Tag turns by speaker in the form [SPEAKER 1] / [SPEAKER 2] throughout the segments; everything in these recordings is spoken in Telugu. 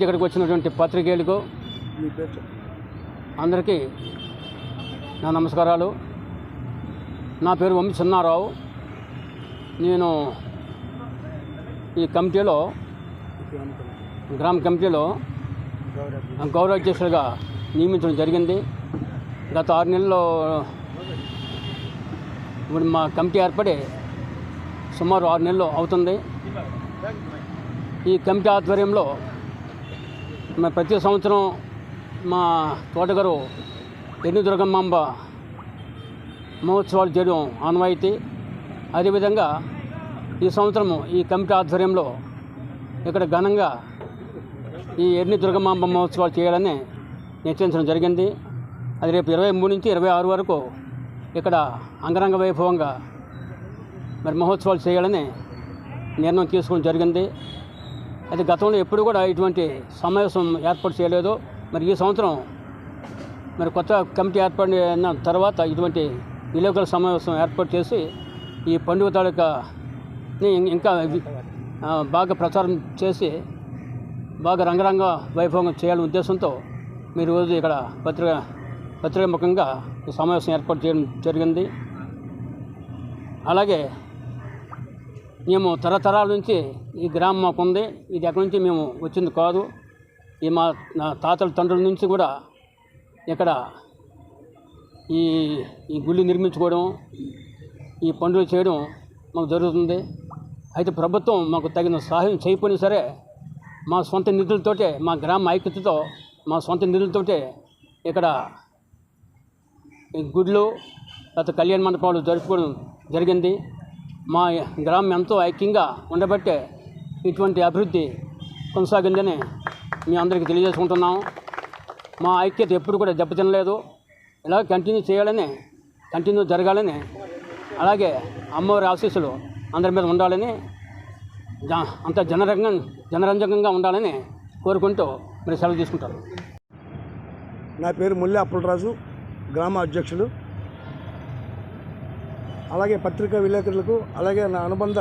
[SPEAKER 1] ఇక్కడికి వచ్చినటువంటి పత్రికేయులకు అందరికీ నా నమస్కారాలు. నా పేరు వంశీ చిన్నారావు. నేను ఈ కమిటీలో గ్రామ కమిటీలో గౌరవ అధ్యక్షులుగా నియమించడం జరిగింది. గత 6 నెలల్లో ఇప్పుడు మా కమిటీ ఏర్పడి సుమారు 6 నెలలు అవుతుంది. ఈ కమిటీ ఆధ్వర్యంలో ప్రతి సంవత్సరం మా తోటగారు ఎన్ని దుర్గమ్మాంబ మహోత్సవాలు చేయడం ఆనవాయితీ. అదేవిధంగా ఈ సంవత్సరము ఈ కమిటీ ఆధ్వర్యంలో ఇక్కడ ఘనంగా ఈ ఎన్ని దుర్గమ్మాంబ మహోత్సవాలు చేయాలని నిశ్చయించడం జరిగింది. అది రేపు 23 నుంచి 26 వరకు ఇక్కడ అంగరంగ వైభవంగా మహోత్సవాలు చేయాలని నిర్ణయం తీసుకోవడం జరిగింది. అది గతంలో ఎప్పుడు కూడా ఇటువంటి సమావేశం ఏర్పాటు చేయలేదు. ఈ సంవత్సరం కొత్త కమిటీ ఏర్పడిన తర్వాత ఇటువంటి విలేకరుల సమావేశం ఏర్పాటు చేసి ఈ పండుగ తాలూకాని ఇంకా బాగా ప్రచారం చేసి బాగా రంగరంగ వైభవంగా చేయాలనే ఉద్దేశంతో మీరు రోజు ఇక్కడ పత్రికా ముఖంగా ఈ సమావేశం ఏర్పాటు చేయడం జరిగింది. అలాగే మేము తరతరాల నుంచి ఈ గ్రామం మాకు ఉంది. ఇది ఎక్కడి నుంచి మేము వచ్చింది కాదు. ఈ మా తాతల తండ్రుల నుంచి కూడా ఇక్కడ ఈ గుళ్ళు నిర్మించుకోవడం, ఈ పనులు చేయడం మాకు జరుగుతుంది. అయితే ప్రభుత్వం మాకు తగిన సహాయం చేయకపోయినా సరే మా సొంత నిధులతోటే, మా గ్రామ ఐక్యతతో మా సొంత నిధులతోటే ఇక్కడ ఈ గుళ్ళు గత కళ్యాణ మండపాలు జరుపుకోవడం జరిగింది. మా గ్రామం ఎంతో ఐక్యంగా ఉండబట్టే ఇటువంటి అభివృద్ధి కొనసాగిందని మీ అందరికీ తెలియజేసుకుంటున్నాం. మా ఐక్యత ఎప్పుడు కూడా దెబ్బతినలేదు. ఇలా కంటిన్యూ చేయాలని, కంటిన్యూ జరగాలని, అలాగే అమ్మవారి ఆశీస్సులు అందరి మీద ఉండాలని, అంత జనరంజకంగా ఉండాలని కోరుకుంటూ మీరు సెలవు తీసుకుంటారు.
[SPEAKER 2] నా పేరు ముల్లి అప్పలరాజు, గ్రామ అధ్యక్షులు. అలాగే పత్రికా విలేకరులకు, అలాగే నా అనుబంధ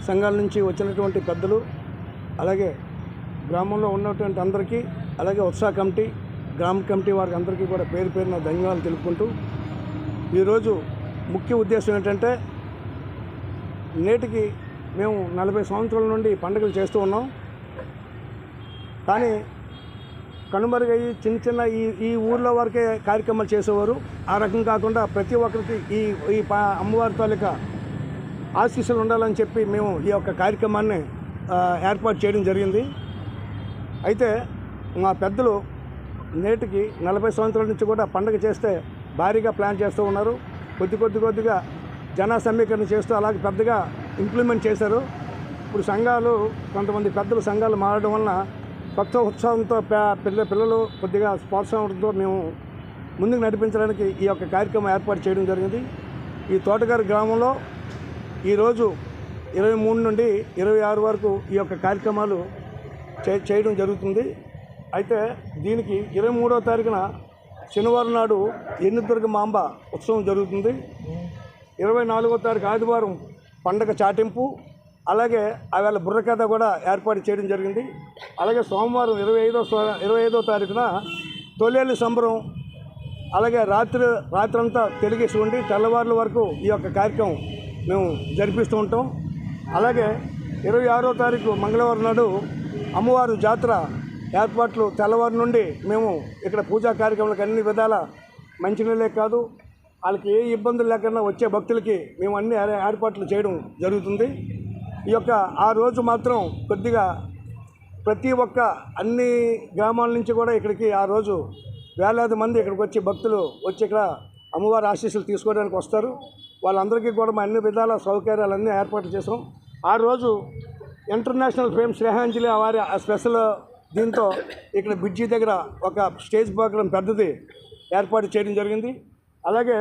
[SPEAKER 2] సంఘాల నుంచి వచ్చినటువంటి పెద్దలు, అలాగే గ్రామంలో ఉన్నటువంటి అందరికీ, అలాగే ఉత్సాహ కమిటీ, గ్రామ కమిటీ వారికి అందరికీ కూడా పేరు పేరున ధన్యవాదాలు తెలుపుకుంటూ, ఈరోజు ముఖ్య ఉద్దేశం ఏంటంటే, నేటికి మేము 40 సంవత్సరాల నుండి పండుగలు చేస్తూ ఉన్నాం. కానీ కనుమరుగయ్యి చిన్న ఈ ఊర్లో వరకే కార్యక్రమాలు చేసేవారు. ఆ రకం కాకుండా ప్రతి ఒక్కరికి ఈ అమ్మవారి తాలూకా ఆశీస్సులు ఉండాలని చెప్పి మేము ఈ యొక్క కార్యక్రమాన్ని ఏర్పాటు చేయడం జరిగింది. అయితే మా పెద్దలు నేటికి 40 సంవత్సరాల నుంచి కూడా పండుగ చేస్తే భారీగా ప్లాన్ చేస్తూ ఉన్నారు. కొద్దిగా జన సమీకరణ చేస్తూ అలాగే పెద్దగా ఇంప్లిమెంట్ చేశారు. ఇప్పుడు సంఘాలు, కొంతమంది పెద్దలు సంఘాలు మారడం వలన కొత్త ఉత్సాహంతో పిల్లలు కొద్దిగా ప్రోత్సాహంతో మేము ముందుకు నడిపించడానికి ఈ యొక్క కార్యక్రమం ఏర్పాటు చేయడం జరిగింది. ఈ తోటగారి గ్రామంలో ఈరోజు 23 నుండి 26 వరకు ఈ యొక్క కార్యక్రమాలు చేయడం జరుగుతుంది. అయితే దీనికి 23వ తారీఖున శనివారం నాడు ఎన్ని దుర్గమ్మాంబ ఉత్సవం జరుగుతుంది. 24వ తారీఖు ఆదివారం పండగ చాటింపు, అలాగే ఆవేళ బుర్రకథ కూడా ఏర్పాటు చేయడం జరిగింది. అలాగే సోమవారం 25వ తారీఖున తొలేళ్ళు సంబరం, అలాగే రాత్రంతా తెలిగేసి ఉండి తెల్లవారుల వరకు ఈ యొక్క కార్యక్రమం మేము జరిపిస్తూ ఉంటాం. అలాగే 26వ తారీఖు మంగళవారం నాడు అమ్మవారు జాతర ఏర్పాట్లు తెల్లవారు నుండి మేము ఇక్కడ పూజా కార్యక్రమాలకు అన్ని విధాల మంచినీళ్ళే కాదు, వాళ్ళకి ఏ ఇబ్బందులు లేకుండా వచ్చే భక్తులకి మేము అన్ని ఏర్పాట్లు చేయడం జరుగుతుంది. ఈ యొక్క ఆ రోజు మాత్రం కొద్దిగా ప్రతి ఒక్క అన్ని గ్రామాల నుంచి కూడా ఇక్కడికి ఆ రోజు వేలాది మంది ఇక్కడికి వచ్చి భక్తులు వచ్చి ఇక్కడ అమ్మవారి ఆశీస్సులు తీసుకోవడానికి వస్తారు. వాళ్ళందరికీ కూడా మా అన్ని విధాల సౌకర్యాలన్నీ ఏర్పాటు చేసాం. ఆ రోజు ఇంటర్నేషనల్ ఫేమ్ శ్రేయాంజలి వారి స్పెషల్ దీంతో ఇక్కడ బ్రిడ్జి దగ్గర ఒక స్టేజ్ ప్రోగ్రాం పెద్దది ఏర్పాటు చేయడం జరిగింది. అలాగే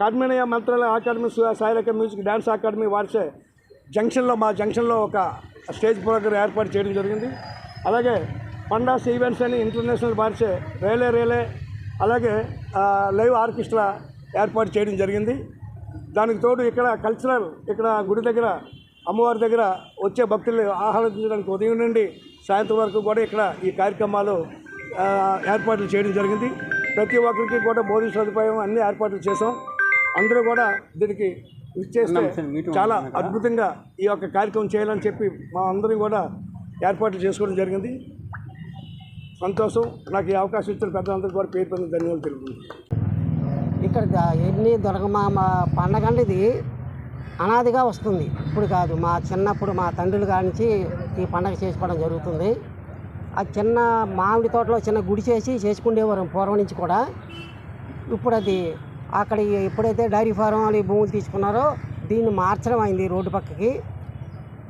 [SPEAKER 2] కార్మినీయ మంత్రాలయ అకాడమీ, సాయిరక మ్యూజిక్ డ్యాన్స్ అకాడమీ వారిచే మా జంక్షన్లో ఒక స్టేజ్ ప్రోగ్రాం ఏర్పాటు చేయడం జరిగింది. అలాగే పండాస్ ఈవెంట్స్ అని ఇంటర్నేషనల్ వారిచే రేలే అలాగే లైవ్ ఆర్కెస్ట్రా ఏర్పాటు చేయడం జరిగింది. దానికి తోడు ఇక్కడ కల్చరల్, ఇక్కడ గుడి దగ్గర అమ్మవారి దగ్గర వచ్చే భక్తులు ఆహ్లాదించడానికి ఉదయం నుండి సాయంత్రం వరకు కూడా ఇక్కడ ఈ కార్యక్రమాలు ఏర్పాట్లు చేయడం జరిగింది. ప్రతి ఒక్కరికి కూడా భోజన సదుపాయం అన్ని ఏర్పాట్లు చేసాం. అందరూ కూడా దీనికి ఇచ్చేస్తే చాలా అద్భుతంగా ఈ యొక్క కార్యక్రమం చేయాలని చెప్పి మా అందరం కూడా ఏర్పాట్లు చేసుకోవడం జరిగింది. సంతోషం. నాకు ఈ అవకాశం ఇచ్చిన పెద్దలందరికీ కూడా పేరు పైన ధన్యవాదాలు తెలుపుతున్నాను.
[SPEAKER 3] ఇక్కడ ఎన్ని దుర్గమాంబ పండగ అంటే ఇది అనాదిగా వస్తుంది. ఇప్పుడు కాదు, మా చిన్నప్పుడు మా తండ్రుల కాడి నుంచి ఈ పండగ చేసుకోవడం జరుగుతుంది. ఆ చిన్న మామిడి తోటలో చిన్న గుడి చేసుకునేవారు పూర్వం నుంచి కూడా. ఇప్పుడు అది అక్కడ ఎప్పుడైతే డైరీ ఫారం వాళ్ళు భూములు తీసుకున్నారో దీన్ని మార్చడం అయింది రోడ్డు పక్కకి.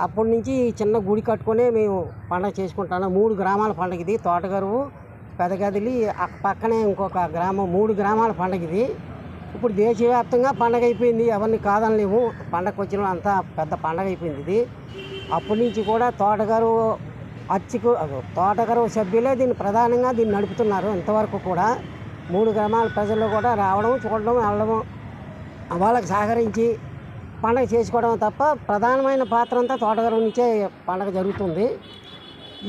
[SPEAKER 3] అప్పటి నుంచి చిన్న గుడి కట్టుకొని మేము పండగ చేసుకుంటాము. 3 గ్రామాల పండగ ఇది. తోటగరువు, పెదగదిలి, పక్కనే ఇంకొక గ్రామం, 3 గ్రామాల పండగ ఇది. ఇప్పుడు దేశవ్యాప్తంగా పండగ అయిపోయింది, ఎవరిని కాదనలేము. పండగకు వచ్చిన అంతా పెద్ద పండగ అయిపోయింది ఇది. అప్పటి నుంచి కూడా తోటగరువు సభ్యులే ప్రధానంగా దీన్ని నడుపుతున్నారు. ఇంతవరకు కూడా 3 గ్రామాల ప్రజలు కూడా రావడం, చూడడం, వెళ్ళడం, వాళ్ళకి సహకరించి పండగ చేసుకోవడం తప్ప ప్రధానమైన పాత్ర అంతా తోటగరువు నుంచే పండగ జరుగుతుంది.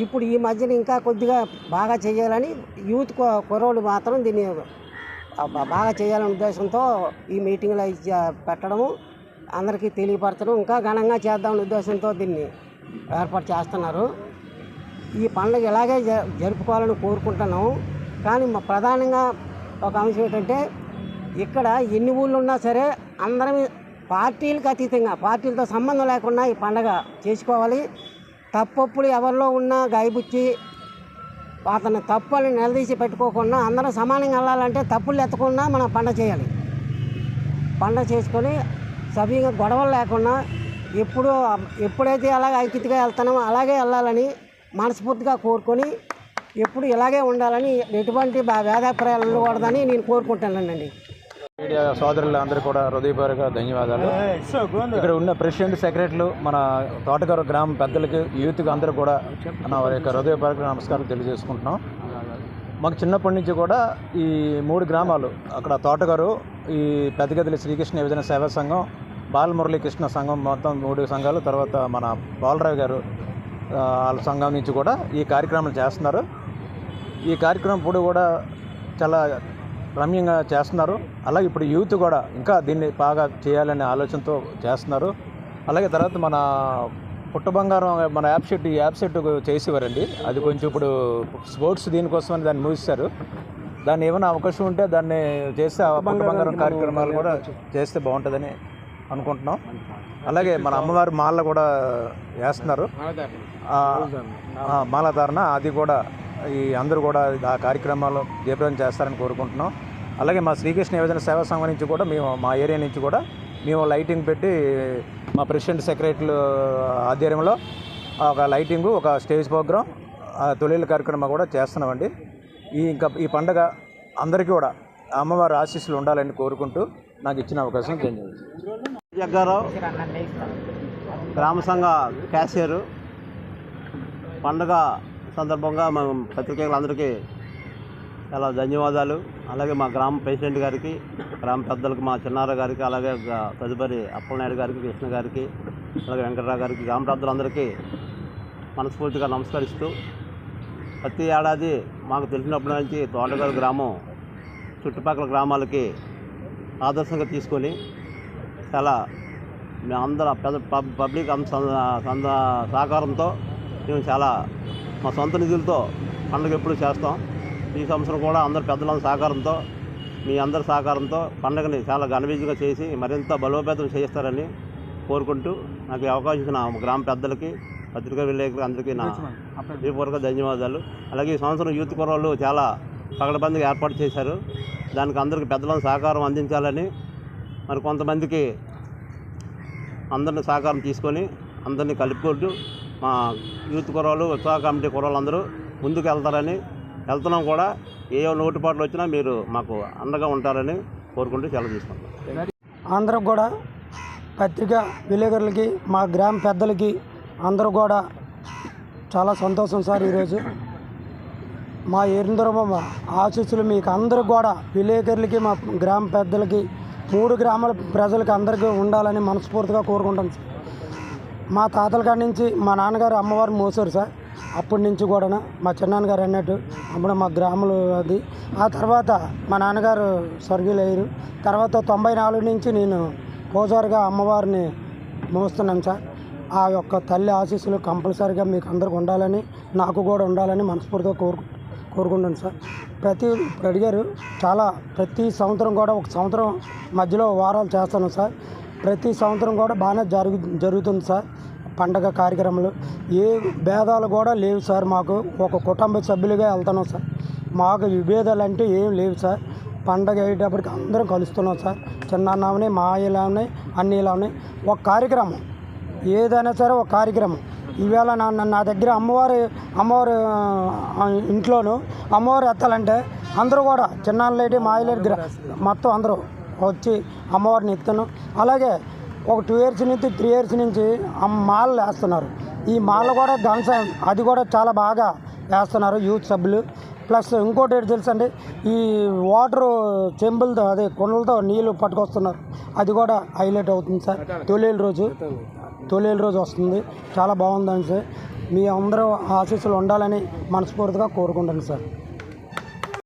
[SPEAKER 3] ఇప్పుడు ఈ మధ్యన ఇంకా కొద్దిగా బాగా చేయాలని యూత్ కుర్రోళ్ళు మాత్రం దీన్ని బాగా చేయాలనే ఉద్దేశంతో ఈ మీటింగ్లో పెట్టడము, అందరికీ తెలియపరచడం, ఇంకా ఘనంగా చేద్దామనే ఉద్దేశంతో దీన్ని ఏర్పాటు చేస్తున్నారు. ఈ పండుగ ఇలాగే జరుపుకోవాలని కోరుకుంటున్నాము. కానీ ప్రధానంగా ఒక అంశం ఏంటంటే ఇక్కడ ఎన్ని ఊళ్ళు ఉన్నా సరే అందరం పార్టీలకు అతీతంగా, పార్టీలతో సంబంధం లేకుండా ఈ పండగ చేసుకోవాలి. తప్పప్పుడు ఎవరిలో ఉన్నా గాయబుచ్చి అతను తప్పుని నిలదీసి పెట్టుకోకుండా అందరూ సమానంగా వెళ్ళాలంటే తప్పులు ఎత్తకుండా మనం పండగ చేయాలి. పండగ చేసుకొని సవ్యంగా గొడవలు లేకుండా ఎప్పుడైతే అలాగే ఐక్యతగా వెళ్తున్నామో అలాగే వెళ్ళాలని మనస్ఫూర్తిగా కోరుకొని ఎప్పుడు ఇలాగే ఉండాలని, ఎటువంటి వేదాభిప్రాయాలు ఉండకూడదని నేను కోరుకుంటానండి.
[SPEAKER 4] మీడియా సోదరులందరూ కూడా హృదయపూర్వక ధన్యవాదాలు. ఇక్కడ ఉన్న ప్రెసిడెంట్, సెక్రటరీలు, మన తోటగరువు గ్రామ పెద్దలకి, యూత్కి అందరూ కూడా నా వారి యొక్క హృదయపూర్వక నమస్కారం తెలియజేసుకుంటున్నాం. మాకు చిన్నప్పటి నుంచి కూడా ఈ 3 గ్రామాలు, అక్కడ తోటగరువు, ఈ పెద్దగదిలి శ్రీకృష్ణ యువజన సేవా సంఘం, బాలమురళీకృష్ణ సంఘం, మొత్తం 3 సంఘాలు, తర్వాత మన బాలరావు గారు వాళ్ళ సంఘం నుంచి కూడా ఈ కార్యక్రమాలు చేస్తున్నారు. ఈ కార్యక్రమం ఇప్పుడు కూడా చాలా రమ్యంగా చేస్తున్నారు. అలాగే ఇప్పుడు యూత్ కూడా ఇంకా దీన్ని బాగా చేయాలనే ఆలోచనతో చేస్తున్నారు. అలాగే తర్వాత మన పుట్టబంగారం మన యాప్ సెట్ చేసేవారండి. అది కొంచెం ఇప్పుడు స్పోర్ట్స్ దీనికోసమని దాన్ని మూసేశారు. దాన్ని ఏమైనా అవకాశం ఉంటే దాన్ని చేస్తే పుట్టబంగారం కార్యక్రమాలు కూడా చేస్తే బాగుంటుందని అనుకుంటున్నాం. అలాగే మన అమ్మవారి మాల కూడా వేస్తున్నారు, మాలధారణ, అది కూడా ఈ అందరూ కూడా ఆ కార్యక్రమాలు జయప్రదం చేస్తారని కోరుకుంటున్నాం. అలాగే మా శ్రీకృష్ణ యువజన సేవా సంఘం నుంచి కూడా మా ఏరియా నుంచి కూడా లైటింగ్ పెట్టి మా ప్రెసిడెంట్, సెక్రటరీల ఆధ్వర్యంలో ఒక లైటింగు, ఒక స్టేజ్ ప్రోగ్రాం, తొలిల కార్యక్రమం కూడా చేస్తున్నామండి. ఈ పండగ అందరికీ కూడా అమ్మవారి ఆశీస్సులు ఉండాలని కోరుకుంటూ నాకు ఇచ్చిన అవకాశం ధన్యవాదాలు.
[SPEAKER 5] జగ్గారావు, గ్రామ సంఘ క్యాషియరు. పండగ సందర్భంగా మేము పత్రికేయులందరికీ చాలా ధన్యవాదాలు. అలాగే మా గ్రామ ప్రెసిడెంట్ గారికి, గ్రామ పెద్దలకు, మా చిన్నారావు గారికి, అలాగే తదుపరి అప్పలనాయుడు గారికి, కృష్ణ గారికి, అలాగే వెంకటరావు గారికి, గ్రామ పెద్దలందరికీ మనస్ఫూర్తిగా నమస్కరిస్తూ, ప్రతి ఏడాది మాకు తెలిసినప్పటి నుంచి తోటగరువు గ్రామం చుట్టుపక్కల గ్రామాలకి ఆదర్శంగా తీసుకొని చాలా అందరూ పెద్ద పబ్లిక్ సహకారంతో మేము చాలా మా సొంత నిధులతో పండుగ ఎప్పుడు చేస్తాం. ఈ సంవత్సరం కూడా అందరు పెద్దల సహకారంతో, మీ అందరి సహకారంతో పండుగని చాలా ఘనవిజయంగా చేసి మరింత బలోపేతం చేస్తారని కోరుకుంటూ నాకు ఈ అవకాశం ఇచ్చిన గ్రామ పెద్దలకి, పత్రికా విలేకరులకు అందరికీ నా హృదయపూర్వక ధన్యవాదాలు. అలాగే ఈ సంవత్సరం యూత్ కుర్రోళ్ళు చాలా పకడ్బందీగా ఏర్పాటు చేశారు. దానికి అందరికీ పెద్దల సహకారం అందించాలని, మరి కొంతమందికి అందరిని సహకారం తీసుకొని అందరినీ కలుపుకుంటూ మా యూత్ కుర్రోళ్ళు, ఉత్సాహ కమిటీ కుర్రోళ్ళు అందరూ ముందుకు వెళ్తున్నాం కూడా. ఏ లోటుపాట్లు వచ్చినా మీరు మాకు అండగా ఉంటారని కోరుకుంటూ సెలవు తీసుకుంటాం.
[SPEAKER 6] అందరూ కూడా పత్రికా విలేకరులకి, మా గ్రామ పెద్దలకి అందరూ కూడా చాలా సంతోషం సార్. ఈరోజు మా ఎరుందరమ్మ ఆశీస్సులు మీకు అందరూ కూడా, విలేకరులకి, మా గ్రామ పెద్దలకి, 3 గ్రామాల ప్రజలకి అందరికీ ఉండాలని మనస్ఫూర్తిగా కోరుకుంటాను సార్. మా తాతల కాడి నుంచి మా నాన్నగారు అమ్మవారు మోసారు సార్. అప్పటి నుంచి కూడా మా చిన్నాన్నగారు అన్నట్టు అప్పుడు మా గ్రామంలో అది. ఆ తర్వాత మా నాన్నగారు స్వర్గీయులయ్యారు. తర్వాత 94 నుంచి నేను పూజారిగా అమ్మవారిని మోస్తున్నాను సార్. ఆ యొక్క తల్లి ఆశీస్సులు కంపల్సరీగా మీకు అందరికి ఉండాలని, నాకు కూడా ఉండాలని మనస్ఫూర్తిగా కోరుకుంటాను సార్. ఇప్పుడు అడిగారు ప్రతి సంవత్సరం కూడా ఒక సంవత్సరం మధ్యలో వారాలు చేస్తాను సార్. ప్రతి సంవత్సరం కూడా బాగానే జరుగుతుంది సార్. పండగ కార్యక్రమాలు ఏ భేదాలు కూడా లేవు సార్. మాకు ఒక కుటుంబ సభ్యులుగా వెళ్తున్నాం సార్. మాకు విభేదాలు అంటే ఏం లేవు సార్. పండగ అయ్యేటప్పటికి అందరం కలుస్తున్నాం సార్. చిన్నాన్నని మా ఇలానే అన్ని ఇలానే ఒక కార్యక్రమం ఏదైనా సరే ఒక కార్యక్రమం. ఈవేళ నా దగ్గర అమ్మవారి ఇంట్లోనూ అమ్మవారు ఎత్తాలంటే అందరూ కూడా చిన్నాళ్ళేటి మా ఇల్లు మొత్తం అందరూ వచ్చి అమ్మవారిని ఎత్తాను. అలాగే ఒక 2 years నుంచి 3 years నుంచి మాలలు వేస్తున్నారు. ఈ మాలలు కూడా ఘనసాయం అది కూడా చాలా బాగా వేస్తున్నారు యూత్ సభ్యులు. ప్లస్ ఇంకోటి ఏంటి తెలుసండి, ఈ వాటరు చెంబులతో అదే కుండలతో నీళ్ళు పట్టుకొస్తున్నారు. అది కూడా హైలైట్ అవుతుంది సార్. తొలేలు రోజు వస్తుంది. చాలా బాగుందని సార్. మీ అందరూ ఆశీస్సులు ఉండాలని మనస్ఫూర్తిగా కోరుకుంటాను సార్.